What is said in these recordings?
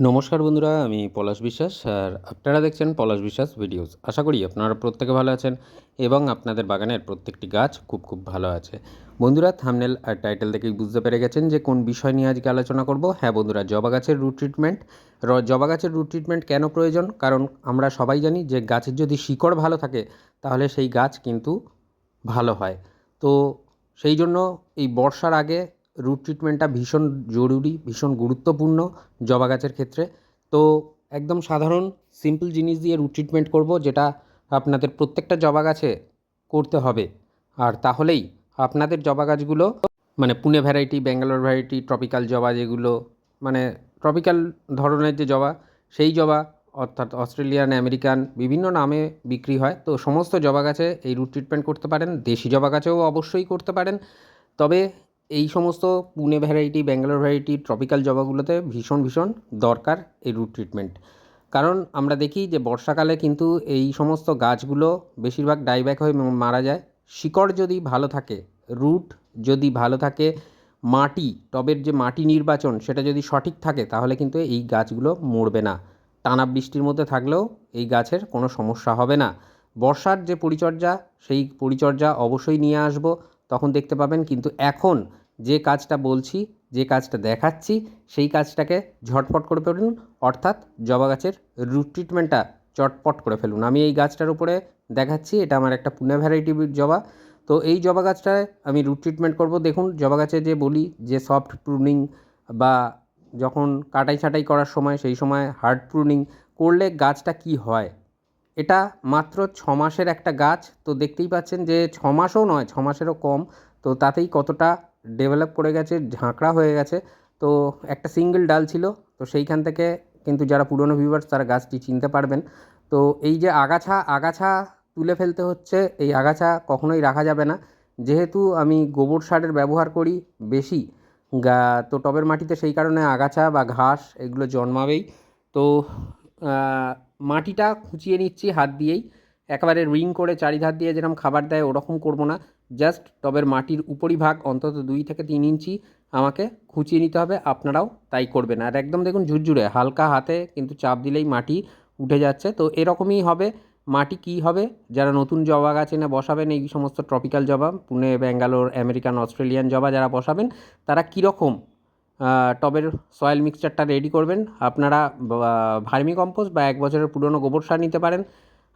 নমস্কার বন্ধুরা, আমি পলাশ বিশ্বাস আর আপনারা দেখছেন পলাশ বিশ্বাস ভিডিওস। আশা করি আপনারা প্রত্যেকে ভালো আছেন এবং আপনাদের বাগানের প্রত্যেকটি গাছ খুব ভালো আছে। বন্ধুরা, থাম্বনেল আর টাইটেল দেখেই বুঝতে পেরে গেছেন যে কোন বিষয় নিয়ে আজকে আলোচনা করব। হ্যাঁ বন্ধুরা, জবা গাছের রুট ট্রিটমেন্ট। জবা গাছের রুট ট্রিটমেন্ট কেন প্রয়োজন? কারণ আমরা সবাই জানি যে গাছের যদি শিকড় ভালো থাকে তাহলে সেই গাছ কিন্তু ভালো হয়। তো সেই জন্য এই বর্ষার আগে রুট ট্রিটমেন্টটা ভীষণ জরুরি, ভীষণ গুরুত্বপূর্ণ জবা গাছের ক্ষেত্রে। তো একদম সাধারণ সিম্পল জিনিস দিয়ে রুট ট্রিটমেন্ট করব, যেটা আপনাদের প্রত্যেকটা জবা গাছে করতে হবে। আর তাহলেই আপনাদের জবা গাছগুলো মানে Pune variety, Bangalore variety, tropical জবা যেগুলো মানে ট্রপিক্যাল ধরনের যে জবা, সেই জবা অর্থাৎ অস্ট্রেলিয়ান, আমেরিকান বিভিন্ন নামে বিক্রি হয়। তো সমস্ত জবা গাছে এই রুট ট্রিটমেন্ট করতে পারেন। দেশি জবা গাছেও অবশ্যই করতে পারেন। তবে এই সমস্ত Pune variety, Bangalore variety, tropical জবাগুলোতে ভীষণ দরকার এই রুট ট্রিটমেন্ট। কারণ আমরা দেখি যে বর্ষাকালে কিন্তু এই সমস্ত গাছগুলো বেশিরভাগ ডাইব্যাক হয়ে মারা যায়। শিকড় যদি ভালো থাকে, রুট যদি ভালো থাকে, মাটি, টবের যে মাটি নির্বাচন সেটা যদি সঠিক থাকে, তাহলে কিন্তু এই গাছগুলো মরবে না। টানা বৃষ্টির মধ্যে থাকলেও এই গাছের কোনো সমস্যা হবে না। বর্ষার যে পরিচর্যা, সেই পরিচর্যা অবশ্যই নিয়ে আসব, তখন দেখতে পাবেন। কিন্তু এখন যে কাজটা বলছি, যে কাজটা দেখাচ্ছি, সেই কাজটাকে ঝটপট করে ফেলুন, অর্থাৎ জবা গাছের রুট ট্রিটমেন্টটা চটপট করে ফেলুন। আমি এই গাছটার উপরে দেখাচ্ছি, এটা আমার একটা পুনে ভ্যারাইটি জবা। তো এই জবা গাছটায় আমি রুট ট্রিটমেন্ট করব। দেখুন, জবা গাছে যে বলি যে সফট প্রুনিং বা যখন কাটাই ছাঁটাই করার সময়, সেই সময় হার্ড প্রুনিং করলে গাছটা কি হয়। এটা মাত্র 6 মাসের একটা গাছ। তো দেখতেই পাচ্ছেন যে 6 মাসও নয়, 6 মাসেরও কম। তো তাতেই কতটা ডেভেলপ করে গেছে, ঝাঁকড়া হয়ে গেছে। তো একটা সিঙ্গেল ডাল ছিল। তো সেইখান থেকে কিন্তু যারা পুরনো ভিউয়ার্স তারা গাছটি চিনতে পারবেন। তো এই যে আগাছা, আগাছা তুলে ফেলতে হচ্ছে। এই আগাছা কখনোই রাখা যাবে না। যেহেতু আমি গোবর সারের ব্যবহার করি বেশি, তো টবের মাটিতে, সেই কারণে আগাছা বা ঘাস এগুলো জন্মাবেই। তো মাটিটা খুঁচিয়ে নিচ্ছি হাত দিয়েই। একেবারে রিং করে চারিধার দিয়ে যেরকম খাবার দেয় ওরকম করব না। জাস্ট টবের মাটির উপরিভাগ অন্তত 2 থেকে 3 ইঞ্চি আমাকে খুঁচিয়ে নিতে হবে। আপনারাও তাই করবেন। আর একদম দেখুন ঝুরঝুরে হালকা হাতে কিন্তু চাপ দিলেই মাটি উঠে যাচ্ছে। তো এরকমই হবে। মাটি কী হবে, যারা নতুন জবা গাছ এনে বসাবেন, এই সমস্ত ট্রপিক্যাল জবা, পুনে, ব্যাঙ্গালোর, আমেরিকান, অস্ট্রেলিয়ান জবা যারা বসাবেন, তারা কীরকম টবের সয়েল মিক্সচারটা রেডি করবেন। আপনারা ভার্মি কম্পোস্ট বা 1 বছরের পুরনো গোবর সার নিতে পারেন,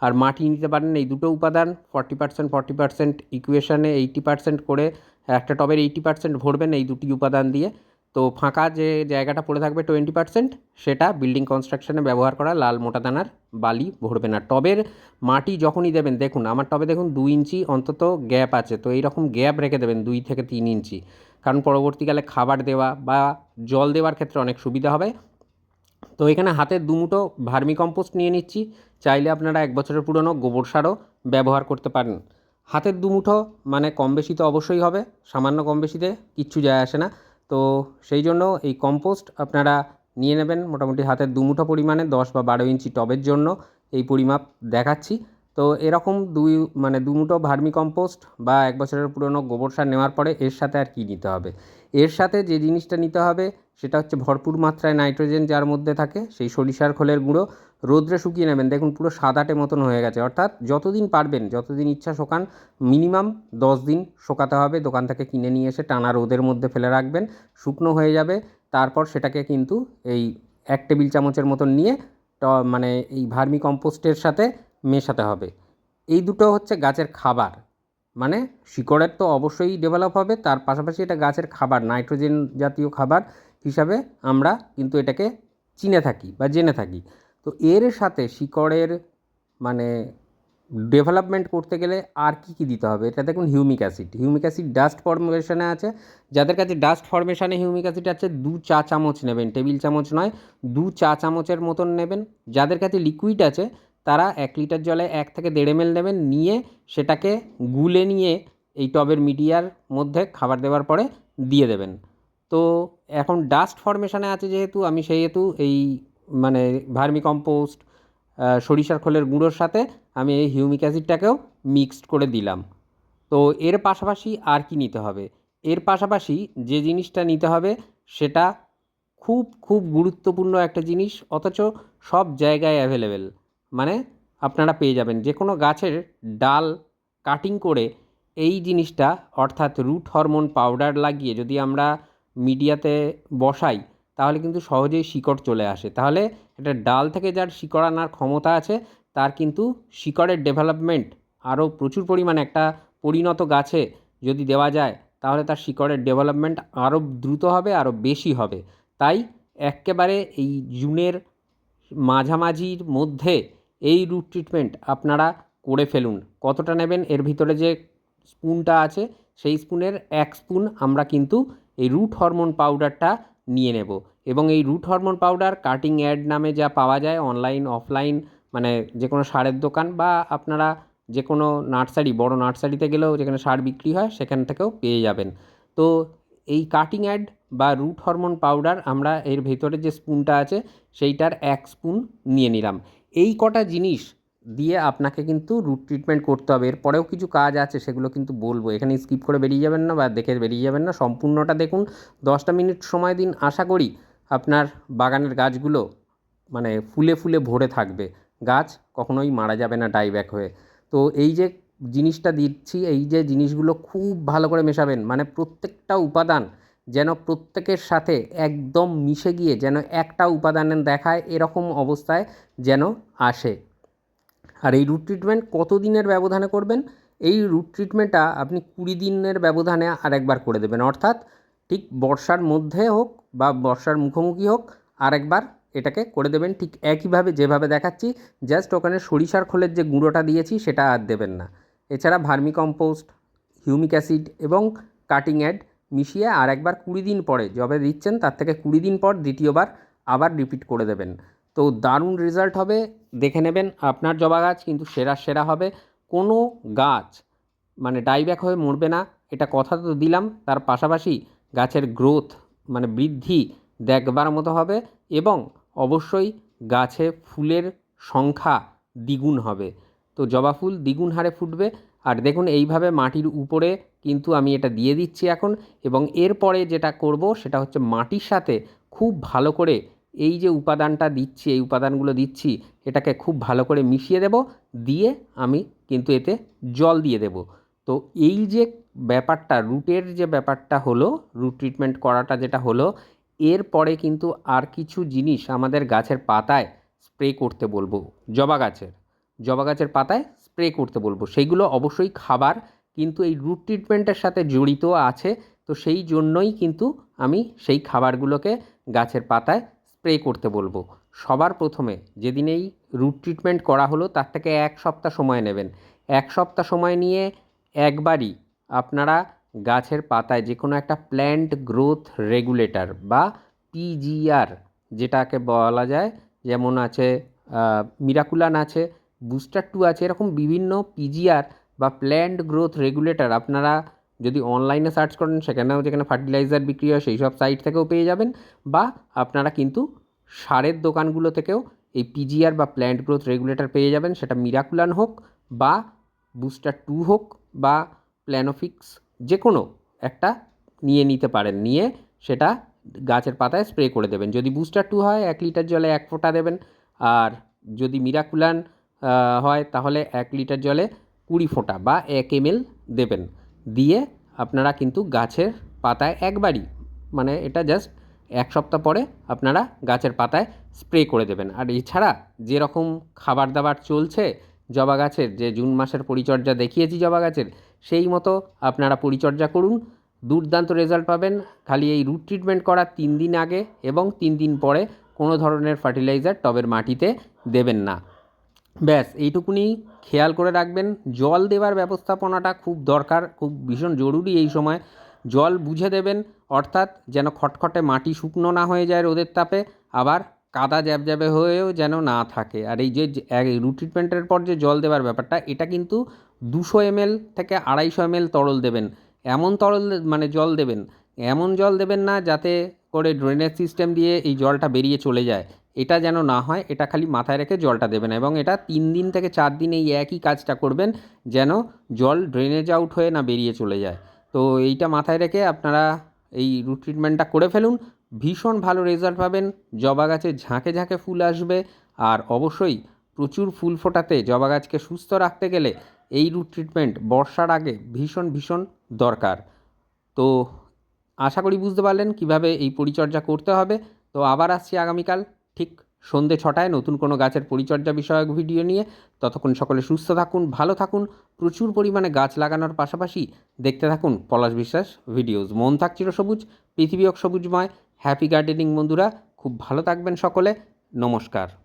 আর মাটি নিতে পারেন। এই দুটো উপাদান 40% ইকুয়েশানে 80% করে একটা টবের 80% ভরবেন এই দুটি উপাদান দিয়ে। তো ফাঁকা যে জায়গাটা পড়ে থাকবে 20%, সেটা বিল্ডিং কনস্ট্রাকশনে ব্যবহার করা লাল মোটা দানার বালি ভরবেন। আর টবের মাটি যখনই দেবেন, দেখুন আমার টবে দেখুন 2 ইঞ্চি অন্তত গ্যাপ আছে। তো এইরকম গ্যাপ রেখে দেবেন 2 থেকে 3 ইঞ্চি, কারণ পরবর্তীকালে খাবার দেওয়া বা জল দেওয়ার ক্ষেত্রে অনেক সুবিধা হবে। তো এখানে হাতে 2 মুঠো ভার্মি কম্পোস্ট নিয়ে নিচ্ছি। চাইলে আপনারা 1 বছরের পুরনো গোবর সারও ব্যবহার করতে পারেন। হাতের 2 মুঠো মানে কম বেশি তো অবশ্যই হবে, সামান্য কম বেশিতে কিচ্ছু যায় আসে না। তো সেই জন্য এই কম্পোস্ট আপনারা নিয়ে নেবেন মোটামুটি হাতের 2 মুঠো পরিমাণে। 10 বা 12 ইঞ্চি টবের জন্য এই পরিমাপ দেখাচ্ছি। তো এরকম 2 মুঠো ভার্মি কম্পোস্ট বা 1 বছরের পুরনো গোবর সার নেওয়ার পরে এর সাথে আর কী নিতে হবে? এর সাথে যে জিনিসটা নিতে হবে সেটা হচ্ছে ভরপুর মাত্রায় নাইট্রোজেন যার মধ্যে থাকে, সেই সরিষার খোলের গুঁড়ো। রোদ্রে শুকিয়ে নেবেন, দেখুন পুরো সাদাটে মতন হয়ে গেছে। অর্থাৎ যতদিন পারবেন, যতদিন ইচ্ছা শোকান, মিনিমাম 10 দিন শোকাতে হবে। দোকান থেকে কিনে নিয়ে এসে টানা রোদের মধ্যে ফেলে রাখবেন, শুকনো হয়ে যাবে। তারপর সেটাকে কিন্তু এই 1 টেবিল চামচের মতন নিয়ে মানে এই ভার্মি কম্পোস্টের সাথে মেশাতে হবে। এই দুটো হচ্ছে গাছের খাবার। মানে শিকড়ের তো অবশ্যই ডেভেলপ হবে, তার পাশাপাশি এটা গাছের খাবার, নাইট্রোজেন জাতীয় খাবার হিসাবে আমরা কিন্তু এটাকে চিনে থাকি বা জেনে থাকি। তো এর সাথে শিকড়ের মানে ডেভেলপমেন্ট করতে গেলে আর কী দিতে হবে? এটা দেখুন humic acid. Humic acid dust ফর্মেশনে আছে। যাদের কাছে ডাস্ট ফর্মেশনে হিউমিক অ্যাসিড আছে 2 চা চামচ নেবেন, টেবিল চামচ নয়, 2 চা চামচের মতন নেবেন। যাদের কাছে লিকুইড আছে তারা 1 লিটার জলে 1 থেকে 1.5 ml নেবেন, নিয়ে সেটাকে গুলে নিয়ে এই টবের মিডিয়ার মধ্যে খাবার দেওয়ার পরে দিয়ে দেবেন। তো এখন ডাস্ট ফর্মেশনে আছে যেহেতু, আমি সেহেতু এই মানে ভার্মি কম্পোস্ট, সরিষার খোলের গুঁড়োর সাথে আমি এই হিউমিক অ্যাসিডটাকেও মিক্সড করে দিলাম। তো এর পাশাপাশি আর কি নিতে হবে? এর পাশাপাশি যে জিনিসটা নিতে হবে সেটা খুব খুব গুরুত্বপূর্ণ একটা জিনিস, অথচ সব জায়গায় অ্যাভেলেবেল। মানে আপনারা পেয়ে যাবেন যে কোনো গাছের ডাল কাটিং করে এই জিনিসটা, অর্থাৎ রুট হরমোন পাউডার লাগিয়ে যদি আমরা মিডিয়াতে বসাই, তাহলে কিন্তু সহজেই শিকড় চলে আসে। তাহলে এটা ডাল থেকে যার শিকড় আনার ক্ষমতা আছে, তার কিন্তু শিকড়ের ডেভেলপমেন্ট আরও প্রচুর পরিমাণে, একটা পরিণত গাছে যদি দেওয়া যায় তাহলে তার শিকড়ের ডেভেলপমেন্ট আরও দ্রুত হবে, আরও বেশি হবে। তাই এক্কেবারে এই জুনের মাঝামাঝির মধ্যে এই রুট ট্রিটমেন্ট আপনারা করে ফেলুন। কতটা নেবেন, এর ভিতরে যে স্পুনটা আছে সেই স্পুনের 1 স্পুন আমরা কিন্তু এই রুট হরমোন পাউডারটা নিয়ে নেব। এবং এই root hormone powder cutting ad নামে যা পাওয়া যায় অনলাইন অফলাইন, মানে যে কোনো সারের দোকান বা আপনারা যে কোনো নার্সারি, বড় নার্সারিতে গেলেও যেখানে সার বিক্রি হয় সেখান থেকেও পেয়ে যাবেন। তো এই কাটিং অ্যাড বা রুট হরমোন পাউডার আমরা এর ভেতরে যে স্পুনটা আছে সেইটার 1 স্পুন নিয়ে নিলাম। এই কটা জিনিস দিয়ে আপনাকে কিন্তু রুট ট্রিটমেন্ট করতে হবে। এরপরেও কিছু কাজ আছে, সেগুলো কিন্তু বলবো, এখানে স্কিপ করে বেরিয়ে যাবেন না বা দেখে বেরিয়ে যাবেন না, সম্পূর্ণটা দেখুন। 10টা মিনিট সময় দিন, আশা করি আপনার বাগানের গাছগুলো মানে ফুলে ফুলে ভরে থাকবে। গাছ কখনোই মারা যাবে না ডাইব্যাক হয়ে। তো এই যে জিনিসটা দিচ্ছি, এই যে জিনিসগুলো খুব ভালো করে মেশাবেন, মানে প্রত্যেকটা উপাদান যেন প্রত্যেকের সাথে একদম মিশে গিয়ে যেন একটা উপাদানের দেখায় এরকম অবস্থায় যেন আসে। আর এই রুট ট্রিটমেন্ট কত দিনের ব্যবধানে করবেন? এই রুট ট্রিটমেন্টটা আপনি 20 দিনের ব্যবধানে আরেকবার করে দেবেন। অর্থাৎ ঠিক বর্ষার মধ্যে হোক বা বর্ষার মুখোমুখি হোক, আরেকবার এটাকে করে দেবেন ঠিক একইভাবে যেভাবে দেখাচ্ছি। জাস্ট ওখানে সরিষার খোলের যে গুঁড়োটা দিয়েছি সেটা আর দেবেন না। এছাড়া ভার্মি কম্পোস্ট, হিউমিক অ্যাসিড এবং কাটিং অ্যাড মিশিয়ে আরেকবার 20 দিন পরে, যবে দিচ্ছেন তার থেকে 20 দিন পর দ্বিতীয়বার আবার রিপিট করে দেবেন। তো দারুণ রেজাল্ট হবে, দেখে নেবেন। আপনার জবা গাছ কিন্তু সেরা সেরা হবে। কোনো গাছ মানে ডাইব্যাক হয়ে মরবে না, এটা কথা তো দিলাম। তার পাশাপাশি গাছের গ্রোথ মানে বৃদ্ধি দেখবার মতো হবে এবং অবশ্যই গাছে ফুলের সংখ্যা দ্বিগুণ হবে। তো জবা ফুল দ্বিগুণ হারে ফুটবে। আর দেখুন এইভাবে মাটির উপরে কিন্তু আমি এটা দিয়ে দিচ্ছি এখন, এবং এরপরে যেটা করব সেটা হচ্ছে মাটির সাথে খুব ভালো করে এই যে উপাদানটা দিচ্ছি, এই উপাদানগুলো দিচ্ছি, এটাকে খুব ভালো করে মিশিয়ে দেব। দিয়ে আমি কিন্তু এতে জল দিয়ে দেব। তো এই যে ব্যাপারটা, রুটের যে ব্যাপারটা হলো, রুট ট্রিটমেন্ট করাটা যেটা হলো, এরপরে কিন্তু আর কিছু জিনিস আমাদের গাছের পাতায় স্প্রে করতে বলবো। জবা গাছের পাতায় স্প্রে করতে বলবো, সেইগুলো অবশ্যই খাবার কিন্তু এই রুট ট্রিটমেন্টের সাথে জড়িত আছে। তো সেই জন্যই কিন্তু আমি সেই খাবারগুলোকে গাছের পাতায় স্প্রে করতে বলবো। সবার প্রথমে যেদিন এই রুট ট্রিটমেন্ট করা হলো তার থেকে 1 সপ্তাহ সময় নেবেন। 1 সপ্তাহ সময় নিয়ে একবারই আপনারা গাছের পাতায় যে কোনো একটা প্ল্যান্ট গ্রোথ রেগুলেটর বা পিজিআর যেটাকে বলা যায়, যেমন আছে মিরাকুলান আছে, বুস্টার 2 আছে, এরকম বিভিন্ন পিজিআর বা প্ল্যান্ট গ্রোথ রেগুলেটর আপনারা যদি অনলাইনে সার্চ করেন, সেখানেও যেখানে ফার্টিলাইজার বিক্রি হয় সেই সব সাইট থেকেও পেয়ে যাবেন। বা আপনারা কিন্তু সারের দোকানগুলো থেকেও এই পিজিআর বা প্ল্যান্ট গ্রোথ রেগুলেটর পেয়ে যাবেন। সেটা মিরাকুলান হোক বা বুস্টার 2 হোক বা প্ল্যানোফিক্স, যে কোনো একটা নিয়ে নিতে পারেন। নিয়ে সেটা গাছের পাতায় স্প্রে করে দেবেন। যদি বুস্টার 2 হয় 1 লিটার জলে 1 ফোঁটা দেবেন। আর যদি মিরাকুলান হয় তাহলে 1 লিটার জলে 20 ফোঁটা বা 1 ml দেবেন। দিয়ে আপনারা কিন্তু গাছের পাতায় একবারই, মানে এটা জাস্ট 1 সপ্তাহ পরে আপনারা গাছের পাতায় স্প্রে করে দেবেন। আর এছাড়া যেরকম খাবার দাবার চলছে জবা গাছের, যে জুন মাসের পরিচর্যা দেখিয়েছি জবা গাছের, সেই মতো আপনারা পরিচর্যা করুন, দুর্দান্ত রেজাল্ট পাবেন। খালি এই রুট ট্রিটমেন্ট করার 3 দিন আগে এবং 3 দিন পরে কোনো ধরনের ফার্টিলাইজার টবের মাটিতে দেবেন না। ব্যাস এইটুকুনি খেয়াল করে রাখবেন। জল দেওয়ার ব্যবস্থাপনাটা খুব দরকার, খুব ভীষণ জরুরি এই সময়। জল বুঝে দেবেন, অর্থাৎ যেন খটখটে মাটি শুকনো না হয়ে যায় রোদের তাপে, আবার কাদা জ্যাবজ্যাবে হয়েও যেন না থাকে। আর এই যে রুট ট্রিটমেন্টের পর যে জল দেওয়ার ব্যাপারটা, এটা কিন্তু 200 ml থেকে 250 ml তরল দেবেন। এমন তরল মানে জল দেবেন, এমন জল দেবেন না যাতে করে ড্রেনেজ সিস্টেম দিয়ে এই জলটা বেরিয়ে চলে যায়, এটা যেন না হয়। এটা খালি মাথায় রেখে জলটা দেবেন এবং এটা 3 দিন থেকে 4 দিন এই একই কাজটা করবেন, যেন জল ড্রেনেজ আউট হয়ে না বেরিয়ে চলে যায়। তো এইটা মাথায় রেখে আপনারা এই রুট ট্রিটমেন্টটা করে ফেলুন। ভীষণ ভালো রেজাল্ট পাবেন। জবা গাছে ঝাঁকে ঝাঁকে ফুল আসবে। আর অবশ্যই প্রচুর ফুল ফোটাতে জবা গাছকে সুস্থ রাখতে গেলে এই রুট ট্রিটমেন্ট বর্ষার আগে ভীষণ ভীষণ দরকার। তো আশা করি বুঝতে পারলেন কীভাবে এই পরিচর্যা করতে হবে। তো আবার আসছি আগামীকাল ঠিক সন্ধ্যে 6টায় নতুন কোনো গাছের পরিচর্যা বিষয়ক ভিডিও নিয়ে। ততক্ষণ সকলে সুস্থ থাকুন, ভালো থাকুন, প্রচুর পরিমাণে গাছ লাগানোর পাশাপাশি দেখতে থাকুন পলাশ বিশ্বাস ভিডিওস। মন থাক চিরসবুজ, পৃথিবী হোক সবুজময়। হ্যাপি গার্ডেনিং বন্ধুরা, খুব ভালো থাকবেন সকলে। নমস্কার।